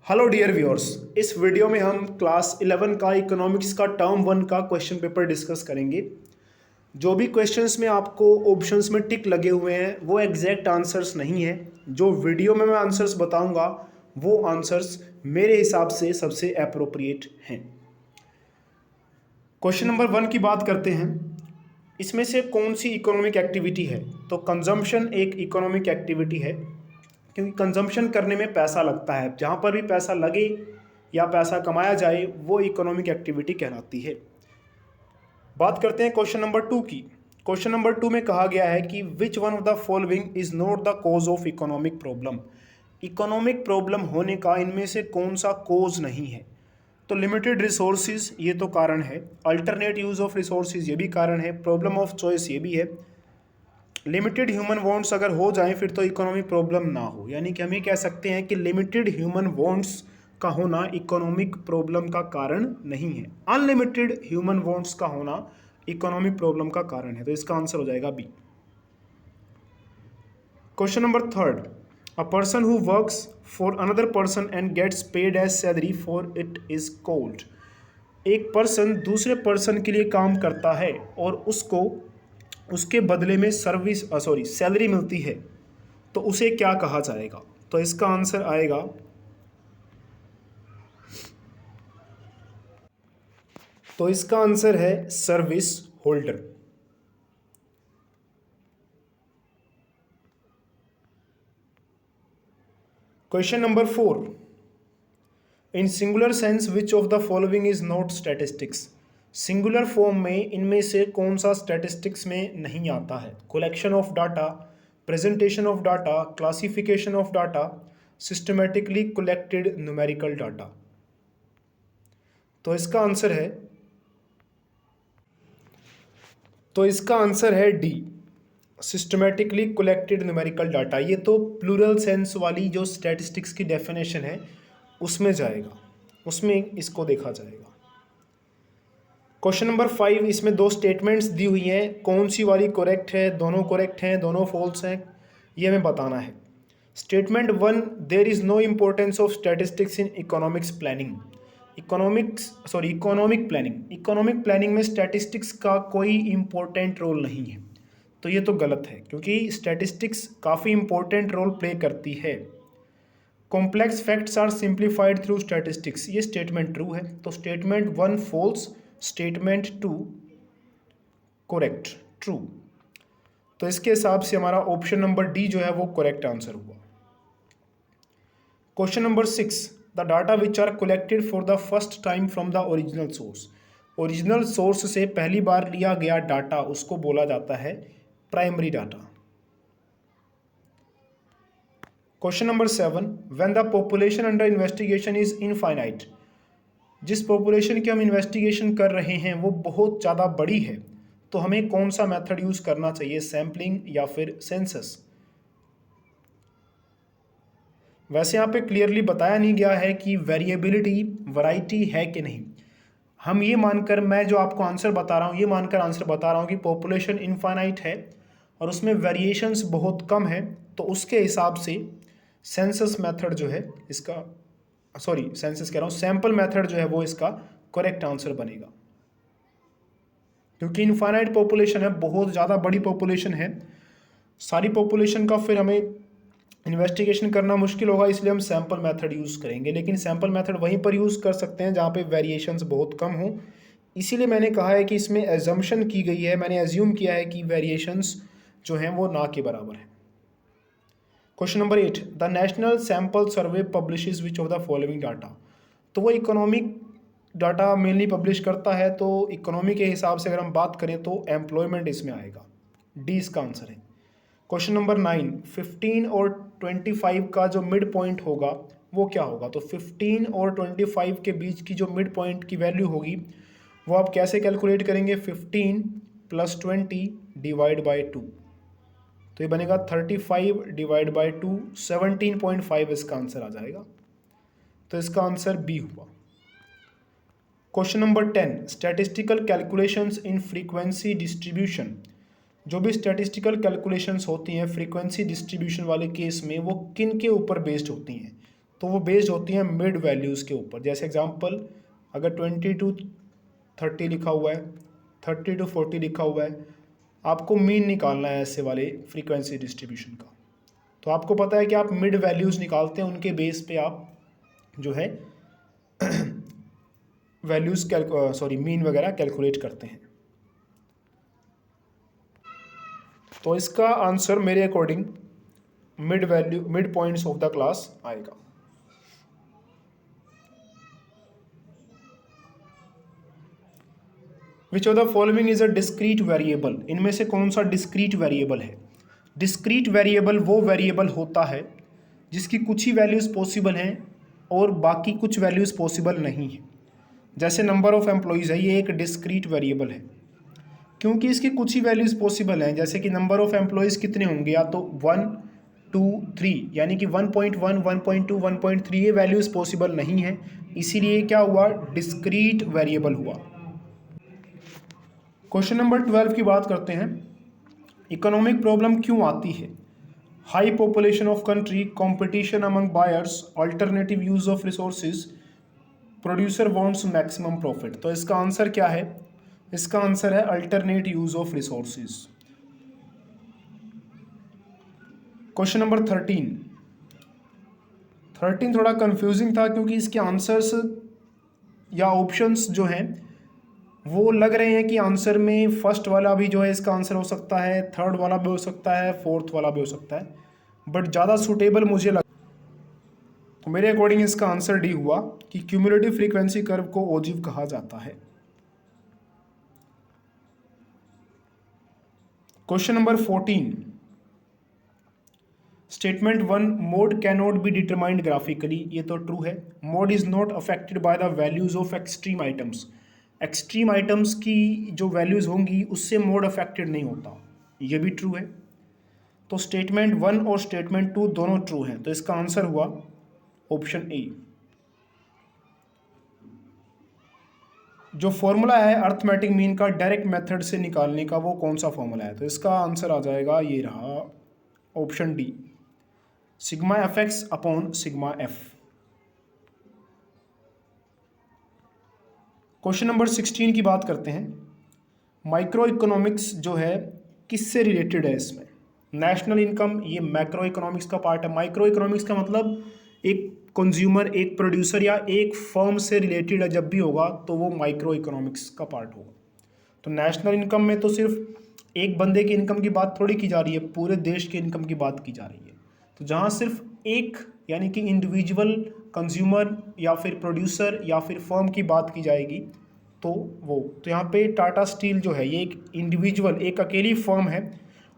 Hello dear viewers. इस video में हम क्लास 11 का इकोनॉमिक्स का टर्म 1 का क्वेश्चन पेपर डिस्कस करेंगे। जो भी क्वेश्चंस में आपको ऑप्शंस में टिक लगे हुए हैं वो एग्जैक्ट आंसर्स नहीं है। जो वीडियो में मैं आंसर्स बताऊंगा वो आंसर्स मेरे हिसाब से सबसे अप्रोप्रिएट हैं। क्वेश्चन नंबर 1 की बात करते हैं। इसमें से कौन सी इकोनॉमिक एक्टिविटी है? तो कंजम्पशन एक इकोनॉमिक एक्टिविटी है, क्योंकि कंजम्पशन करने में पैसा लगता है। जहाँ पर भी पैसा लगे या पैसा कमाया जाए वो इकोनॉमिक एक्टिविटी कहलाती है। बात करते हैं क्वेश्चन नंबर 2 की। क्वेश्चन नंबर 2 में कहा गया है कि which one of the following is not the cause of economic problem. Economic problem होने का इनमें से कौन सा कॉज नहीं है? तो लिमिटेड रिसोर्सेज ये तो कारण है, अल्टरनेट यूज ऑफ रिसोर्सेज ये भी कारण है, प्रॉब्लम ऑफ चॉइस ये भी है, लिमिटेड ह्यूमन वांट्स अगर हो जाएं फिर तो इकोनॉमिक प्रॉब्लम ना हो। यानी कि हम ये कह सकते हैं कि लिमिटेड ह्यूमन वांट्स का होना इकोनॉमिक प्रॉब्लम का कारण नहीं है। अनलिमिटेड ह्यूमन वांट्स का होना इकोनॉमिक प्रॉब्लम का कारण है। तो इसका आंसर हो जाएगा B. Question number 3, a person who works for another person and gets paid as salary for it is called. एक पर्सन दूसरे पर्सन के लिए काम करता है और उसको उसके बदले में सैलरी मिलती है, तो उसे क्या कहा जाएगा? तो इसका आंसर आएगा, तो इसका आंसर है service holder. Question number 4, in singular sense which of the following is not statistics. Singular form में इनमें से कौन सा स्टैटिस्टिक्स में नहीं आता है? Collection of data, presentation of data, classification of data, systematically collected numerical data. तो इसका आंसर है D, systematically collected numerical data. ये तो प्लूरल सेंस वाली जो स्टैटिस्टिक्स की डेफिनेशन है उसमें जाएगा, उसमें इसको देखा जाएगा। क्वेश्चन नंबर 5, इसमें दो स्टेटमेंट्स दी हुई हैं, कौन सी वाली करेक्ट है? दोनों करेक्ट हैं, दोनों फॉल्स हैं, ये हमें बताना है। Statement 1, there is no importance of statistics in economics planning. Economic planning में स्टैटिस्टिक्स का कोई इम्पोर्टेंट रोल नहीं है। तो ये तो गलत है, क्योंकि स्टैटिस्टिक्स काफ़ी इम्पोर्टेंट रोल प्ले करती है। Complex facts are simplified through statistics, ये स्टेटमेंट ट्रू है। तो statement 1 false, statement 2 correct, true. तो इसके हिसाब से हमारा ऑप्शन नंबर डी जो है वो करेक्ट आंसर हुआ। Question number 6, the data which are collected for the first time from the original source. Original source से पहली बार लिया गया डाटा उसको बोला जाता है primary data. Question number 7, when the population under investigation is infinite. जिस पॉपुलेशन की हम इन्वेस्टिगेशन कर रहे हैं वो बहुत ज़्यादा बड़ी है, तो हमें कौन सा मेथड यूज़ करना चाहिए, सैम्पलिंग या फिर सेंसस? वैसे यहाँ पे क्लियरली बताया नहीं गया है कि वेरिएबिलिटी, वैरायटी है कि नहीं। हम ये मानकर, मैं जो आपको आंसर बता रहा हूँ ये मानकर आंसर बता रहा हूँ कि पॉपुलेशन इनफाइनाइट है और उसमें वेरिएशंस बहुत कम है, तो उसके हिसाब से सेंसस मेथड जो है इसका, सेंसस कह रहा हूँ, सैम्पल मेथड जो है वो इसका करेक्ट आंसर बनेगा। क्योंकि इनफाइनाइट पॉपुलेशन है, बहुत ज़्यादा बड़ी पॉपुलेशन है, सारी पॉपुलेशन का फिर हमें इन्वेस्टिगेशन करना मुश्किल होगा, इसलिए हम सैम्पल मेथड यूज़ करेंगे। लेकिन सैम्पल मेथड वहीं पर यूज़ कर सकते हैं जहाँ पे वेरिएशंस बहुत कम हों। इसीलिए मैंने कहा है कि इसमें एजम्पशन की गई है, मैंने एज्यूम किया है कि वेरिएशंस जो हैं वो ना के बराबर है। Question number 8, the national sample survey publishes which of the following data. तो वो इकोनॉमिक डाटा मेनली पब्लिश करता है, तो इकोनॉमी के हिसाब से अगर हम बात करें तो एम्प्लॉयमेंट इसमें आएगा, डी इसका आंसर है। क्वेश्चन नंबर 9, 15 और 25 का जो मिड पॉइंट होगा वो क्या होगा? तो 15 और 25 के बीच की जो मिड पॉइंट की वैल्यू होगी वो आप कैसे कैलकुलेट करेंगे? 15 + 20 डिवाइड बाई 2, तो ये बनेगा 35 डिवाइड बाई 2, 17.5 इसका आंसर आ जाएगा। तो इसका आंसर बी हुआ। Question number 10, statistical calculations in frequency distribution. जो भी स्टैटिस्टिकल कैलकुलेशंस होती हैं फ्रीक्वेंसी डिस्ट्रीब्यूशन वाले केस में वो किन के ऊपर बेस्ड होती हैं? तो वो बेस्ड होती हैं मिड वैल्यूज़ के ऊपर। जैसे एग्जांपल, अगर 20 to 30 लिखा हुआ है, 30 to 40 लिखा हुआ है, आपको मीन निकालना है ऐसे वाले फ्रीक्वेंसी डिस्ट्रीब्यूशन का। तो आपको पता है कि आप मिड वैल्यूज़ निकालते हैं, उनके बेस पे आप जो है वैल्यूज़ मीन वगैरह कैलकुलेट करते हैं। तो इसका आंसर मेरे according mid points of the class आएगा। Which of the following is a discrete variable, इनमें से कौन सा डिस्क्रीट वेरिएबल है? डिस्क्रीट वेरिएबल वो वेरिएबल होता है जिसकी कुछ ही वैल्यूज़ पॉसिबल हैं और बाकी कुछ वैल्यूज़ पॉसिबल नहीं है। जैसे नंबर ऑफ एम्प्लॉयज़ है, ये एक डिस्क्रीट वेरिएबल है क्योंकि इसकी कुछ ही वैल्यूज़ पॉसिबल हैं। जैसे कि नंबर ऑफ एम्प्लॉयज़ कितने होंगे, या तो 1 2 3, यानी कि 1.1 1.2 1.3 ये वैल्यूज़ पॉसिबल नहीं है, इसीलिए क्या हुआ, डिस्क्रीट वेरिएबल हुआ। क्वेश्चन नंबर 12 की बात करते हैं। इकोनॉमिक प्रॉब्लम क्यों आती है? High population of country, competition among buyers, alternative use of resources, producer wants maximum profit. तो इसका आंसर क्या है? इसका आंसर है alternate use of resources. Question number 13 थोड़ा कंफ्यूजिंग था क्योंकि इसके आंसर्स या ऑप्शंस जो हैं वो लग रहे हैं कि आंसर में फर्स्ट वाला भी जो है इसका आंसर हो सकता है, थर्ड वाला भी हो सकता है, फोर्थ वाला भी हो सकता है, बट ज़्यादा सूटेबल मुझे लगा, तो मेरे अकॉर्डिंग इसका आंसर डी हुआ कि क्यूमुलेटिव फ्रीक्वेंसी कर्व को ओजिव कहा जाता है। Question number 14, statement 1, mode can not be determined graphically, ये तो ट्रू है। Mode is not affected by the values of extreme items, extreme items की जो वैल्यूज़ होंगी उससे मोड अफेक्टेड नहीं होता, ये भी ट्रू है। तो स्टेटमेंट 1 और स्टेटमेंट 2 दोनों ट्रू हैं, तो इसका आंसर हुआ ऑप्शन ए। जो फॉर्मूला है अर्थमेटिक मीन का डायरेक्ट मेथड से निकालने का, वो कौन सा फॉर्मूला है? तो इसका आंसर आ जाएगा, ये रहा option D, sigma F x upon sigma F. Question number 16 की बात करते हैं। माइक्रो इकोनॉमिक्स जो है किससे रिलेटेड है? इसमें नेशनल इनकम, ये मैक्रो इकोनॉमिक्स का पार्ट है। माइक्रो इकोनॉमिक्स का मतलब एक कंज्यूमर, एक प्रोड्यूसर या एक फर्म से रिलेटेड है, जब भी होगा तो वो माइक्रो इकोनॉमिक्स का पार्ट होगा। तो नेशनल इनकम में तो सिर्फ एक बंदे की इनकम की बात थोड़ी की जा रही है, पूरे देश की इनकम की बात की जा रही है। तो जहाँ सिर्फ एक यानी कि इंडिविजुअल कंज्यूमर या फिर प्रोड्यूसर या फिर फर्म की बात की जाएगी तो यहाँ पे टाटा स्टील जो है ये एक इंडिविजुअल, एक अकेली फर्म है,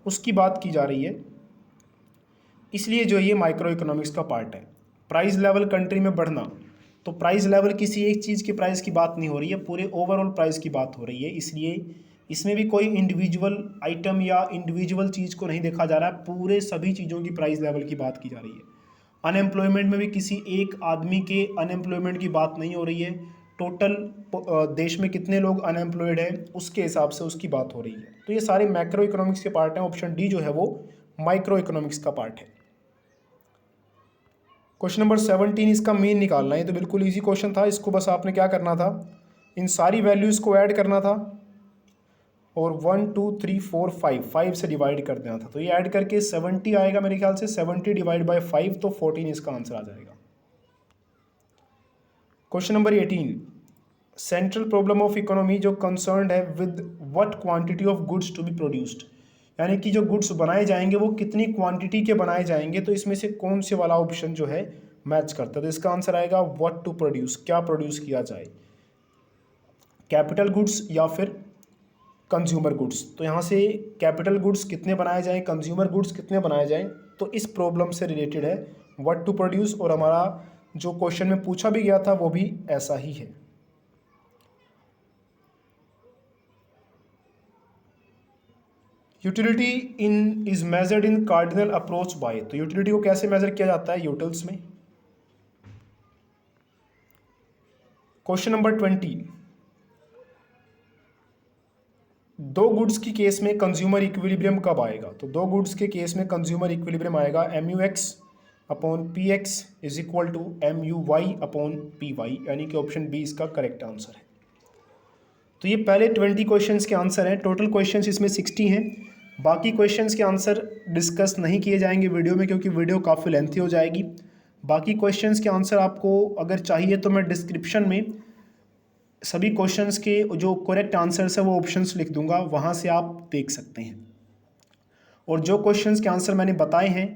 उसकी बात की जा रही है, इसलिए जो ये माइक्रो इकोनॉमिक्स का पार्ट है। प्राइस लेवल कंट्री में बढ़ना, तो प्राइस लेवल किसी एक चीज़ के प्राइस की बात नहीं हो रही है, पूरे ओवरऑल प्राइस की बात हो रही है, इसलिए इसमें भी कोई इंडिविजुअल आइटम या इंडिविजुअल चीज़ को नहीं देखा जा रहा है, पूरे सभी चीज़ों की प्राइस लेवल की बात की जा रही है। अनएम्प्लॉयमेंट में भी किसी एक आदमी के अनएम्प्लॉयमेंट की बात नहीं हो रही है, टोटल देश में कितने लोग अनएम्प्लॉयड हैं उसके हिसाब से उसकी बात हो रही है। तो ये सारे मैक्रो इकोनॉमिक्स के पार्ट हैं। ऑप्शन डी जो है वो माइक्रो इकोनॉमिक्स का पार्ट है। क्वेश्चन नंबर 17, इसका मीन निकालना है। ये तो बिल्कुल इजी क्वेश्चन था, इसको बस आपने क्या करना था, इन सारी वैल्यूज़ को ऐड करना था और 1 2 3 4 5 से डिवाइड कर देना था। तो ये ऐड करके 70 आएगा मेरे ख्याल से, 70 डिवाइड बाई 5 तो 14 इसका आंसर आ जाएगा। Question number 18, central problem of economy जो कंसर्न्ड है with what quantity of goods to be produced, यानी कि जो गुड्स बनाए जाएंगे वो कितनी क्वांटिटी के बनाए जाएंगे, तो इसमें से कौन से वाला ऑप्शन जो है मैच करता है? तो इसका आंसर आएगा व्हाट टू प्रोड्यूस, क्या प्रोड्यूस किया जाए, कैपिटल गुड्स या फिर कंज्यूमर गुड्स। तो यहाँ से कैपिटल गुड्स कितने बनाए जाएं, कंज्यूमर गुड्स कितने बनाए जाएं, तो इस प्रॉब्लम से रिलेटेड है व्हाट टू प्रोड्यूस, और हमारा जो क्वेश्चन में पूछा भी गया था वो भी ऐसा ही है। Utility in is measured in cardinal approach by, तो यूटिलिटी को कैसे मेजर किया जाता है यूटिल्स में। क्वेश्चन नंबर 20, दो गुड्स की केस में कंज्यूमर इक्विलिब्रियम कब आएगा? तो दो गुड्स के केस में कंज्यूमर इक्विलिब्रियम आएगा MUX upon P X is equal to M U Y upon P Y, यानी कि ऑप्शन बी इसका करेक्ट आंसर है। तो ये पहले 20 क्वेश्चंस के आंसर हैं। टोटल क्वेश्चंस इसमें 60 हैं। बाकी क्वेश्चंस के आंसर डिस्कस नहीं किए जाएंगे वीडियो में, क्योंकि वीडियो काफ़ी लेंथी हो जाएगी। बाकी क्वेश्चंस के आंसर आपको अगर चाहिए तो मैं डिस्क्रिप्शन में सभी क्वेश्चंस के जो करेक्ट आंसर्स है वो ऑप्शंस लिख दूंगा, वहाँ से आप देख सकते हैं। और जो क्वेश्चंस के आंसर मैंने बताए हैं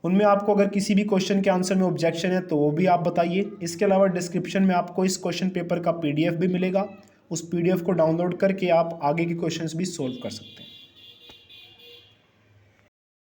उनमें आपको अगर किसी भी क्वेश्चन के आंसर में ऑब्जेक्शन है तो वो भी आप बताइए। इसके अलावा डिस्क्रिप्शन में आपको इस क्वेश्चन पेपर का PDF भी मिलेगा। उस PDF को डाउनलोड करके आप आगे के क्वेश्चंस भी सॉल्व कर सकते हैं।